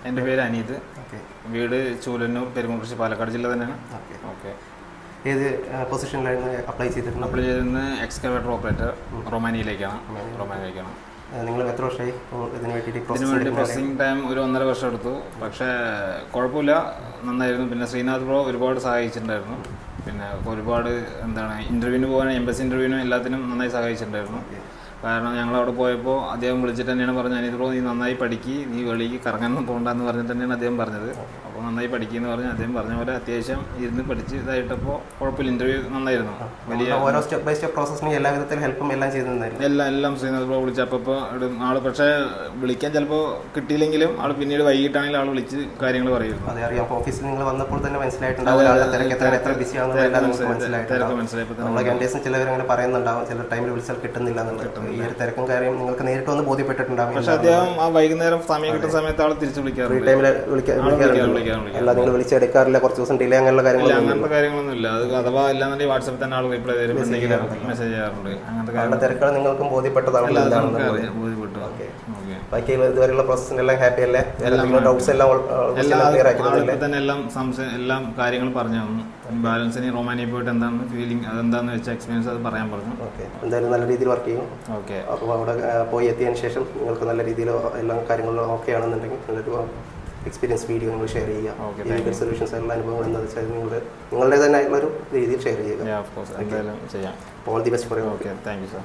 എൻ്റെ പേര് അനീത്. ഓക്കെ. വീട് ചൂലന്നൂർ, പെരുമ്പുറശ്ശി, പാലക്കാട് ജില്ല തന്നെയാണ്. ഓക്കെ. ഓക്കെ. ഏത് പൊസിഷനിലായിരുന്നു അപ്ലൈ ചെയ്തിരുന്നത്? അപ്ലൈ ചെയ്തിരുന്നത് എക്സ്കവേറ്റർ ഓപ്പറേറ്റർ, റൊമാനിയയിലേക്കാണ്. നിങ്ങൾ എത്ര വർഷമായി ഇതിന് വേണ്ടി പ്രോസസ്സിംഗ് ടൈം ഒരു 1.5 വർഷം എടുത്തു. പക്ഷേ കുഴപ്പമില്ല, നന്നായിരുന്നു. പിന്നെ ശ്രീനാഥ് ബ്രോ ഒരുപാട് സഹായിച്ചിട്ടുണ്ടായിരുന്നു. പിന്നെ ഒരുപാട് ഇൻ്റർവ്യൂവിന് പോകാൻ, എംബസി ഇൻ്റർവ്യൂവിനും എല്ലാത്തിനും നന്നായി സഹായിച്ചിട്ടുണ്ടായിരുന്നു. കാരണം ഞങ്ങളവിടെ പോയപ്പോൾ അദ്ദേഹം വിളിച്ചിട്ട് തന്നെയാണ് പറഞ്ഞത്, അനീത് ബ്രോ നീ നന്നായി പഠിക്ക്, നീ വെളിക്ക് കറങ്ങാനൊന്നും പോകണ്ടെന്ന് പറഞ്ഞിട്ട് തന്നെയാണ് അദ്ദേഹം പറഞ്ഞത്. അപ്പോൾ നന്നായി പഠിക്കുമെന്ന് പറഞ്ഞ് അദ്ദേഹം പറഞ്ഞ പോലെ അത്യാവശ്യം ഇരുന്ന് പഠിച്ച് ഇതായിട്ടപ്പോൾ കുഴപ്പമില്ല. ഇൻ്റർവ്യൂ നന്നായിരുന്നു. വലിയ ഓരോ സ്റ്റെപ്പ് ബൈ സ്റ്റെപ്പ് പ്രോസസ്സിന് എല്ലാ വിധത്തിലും ഹെൽപ്പും എല്ലാം ചെയ്തിട്ടുണ്ടായിരുന്നു. എല്ലാം ശ്രീനാഥ് ബ്രോ വിളിച്ചപ്പോൾ ആൾ പക്ഷേ വിളിക്കാൻ ചിലപ്പോൾ കിട്ടിയില്ലെങ്കിലും ആൾ പിന്നീട് വൈകിട്ടാണെങ്കിൽ ആൾ വിളിച്ച് കാര്യങ്ങൾ പറയുന്നു. അതെ, അറിയാം. അപ്പോൾ ഓഫീസിൽ നിങ്ങൾ വന്നപ്പോൾ തന്നെ മനസ്സിലായിട്ടുണ്ടാവും എത്ര ബിസി ആണെന്ന് മനസ്സിലായിട്ടുണ്ട്. നമ്മളെ ക്യാൻഡേഴ്സും ചിലവരങ്ങനെ പറയുന്നുണ്ടാവും, ചില ടൈമിൽ വിളിച്ചാൽ കിട്ടുന്നില്ല എന്നുള്ളത്. ഈ ഒരു തിരക്കും കാര്യം നിങ്ങൾക്ക് നേരിട്ട് വന്ന് ബോധ്യപ്പെട്ടിട്ടുണ്ടാവും. പക്ഷേ അദ്ദേഹം ആ വൈകുന്നേരം സമയം കിട്ടുന്ന സമയത്ത് ആൾ തിരിച്ച് വിളിക്കാറുണ്ട്. ഫ്രീ ടൈമിൽ അല്ല, നിങ്ങൾ വിളിച്ചെടുക്കാറില്ല, കുറച്ച് ദിവസം ഡിലേ അങ്ങനെയുള്ള കാര്യങ്ങളൊന്നും ഇല്ല. അത് അഥവാ ഇല്ലാന്നുണ്ടെങ്കിൽ വാട്സാപ്പിൽ തന്നെ ആൾ റിപ്ലൈ തരും, മെസ്സേജ് ചെയ്യാറുണ്ട്. അങ്ങനത്തെ തിരക്കുകൾ നിങ്ങൾക്കും ബോധ്യപ്പെട്ടതാണ്. ബാക്കി ഇതുവരെയുള്ള പ്രോസസ്സിന് എല്ലാം ഹാപ്പി അല്ലേ? ഡൗട്ട്സ് എല്ലാം കാര്യങ്ങൾ പറഞ്ഞു തന്നു. ബാലൻസിന് റൊമാനിയ പോയിട്ട് എന്താണ് ഫീലിംഗ്, അതെന്താന്ന് വെച്ച എക്സ്പീരിയൻസ് അത് പറയാൻ പറഞ്ഞു. ഓക്കെ, എന്തായാലും നല്ല രീതിയിൽ വർക്ക് ചെയ്യും. ഓക്കെ. അപ്പോൾ അവിടെ പോയി എത്തിയതിന് ശേഷം നിങ്ങൾക്ക് നല്ല രീതിയിൽ എല്ലാ കാര്യങ്ങളും ഓക്കെ ആണെന്നുണ്ടെങ്കിൽ നല്ലൊരു എക്സ്പീരിയൻസ് വീഡിയോ നിങ്ങൾ ഷെയർ ചെയ്യുക. ലീഗൽ സൊല്യൂഷൻസ് എല്ലാ അനുഭവങ്ങൾ എന്താ വെച്ചാൽ നിങ്ങളുടേതായിട്ടുള്ളൊരു രീതിയിൽ ഷെയർ ചെയ്യുക. All the best. Okay, thank you sir.